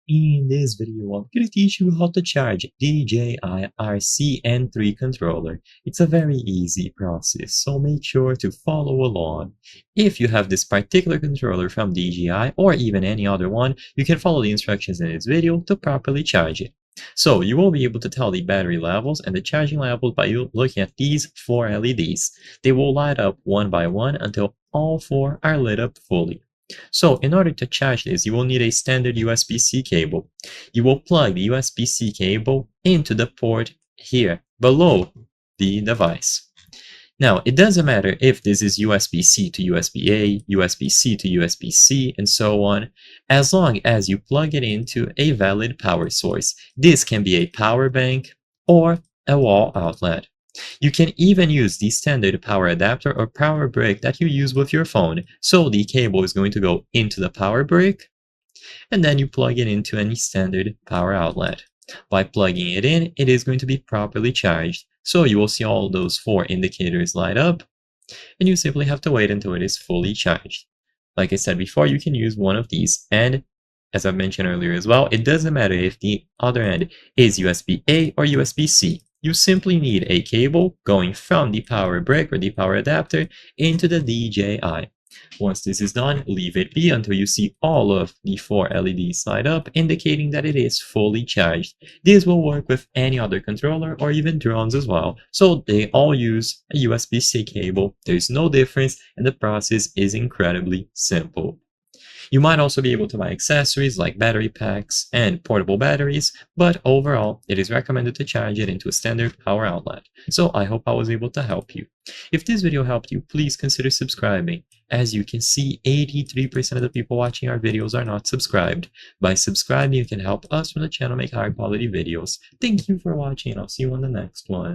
In this video, I'm going to teach you how to charge DJI RCN3 controller. It's a very easy process, so make sure to follow along. If you have this particular controller from DJI or even any other one, you can follow the instructions in this video to properly charge it. So you will be able to tell the battery levels and the charging levels by looking at these 4 LEDs. They will light up one by one until all 4 are lit up fully. So in order to charge this, you will need a standard USB-C cable. You will plug the USB-C cable into the port here below the device. Now, it doesn't matter if this is USB-C to USB-A, USB-C to USB-C, and so on, as long as you plug it into a valid power source. This can be a power bank or a wall outlet. You can even use the standard power adapter or power brick that you use with your phone. So the cable is going to go into the power brick, and then you plug it into any standard power outlet. By plugging it in, it is going to be properly charged. So you will see all those 4 indicators light up, and you simply have to wait until it is fully charged. Like I said before, you can use one of these, and as I mentioned earlier as well, it doesn't matter if the other end is USB-A or USB-C. You simply need a cable going from the power brick or the power adapter into the DJI. Once this is done, leave it be until you see all of the 4 LEDs light up, indicating that it is fully charged. This will work with any other controller or even drones as well, so they all use a USB-C cable. There's no difference, and the process is incredibly simple. You might also be able to buy accessories like battery packs and portable batteries, but overall, it is recommended to charge it into a standard power outlet. So I hope I was able to help you. If this video helped you, please consider subscribing. As you can see, 83% of the people watching our videos are not subscribed. By subscribing, you can help us from the channel make higher quality videos. Thank you for watching, and I'll see you on the next one.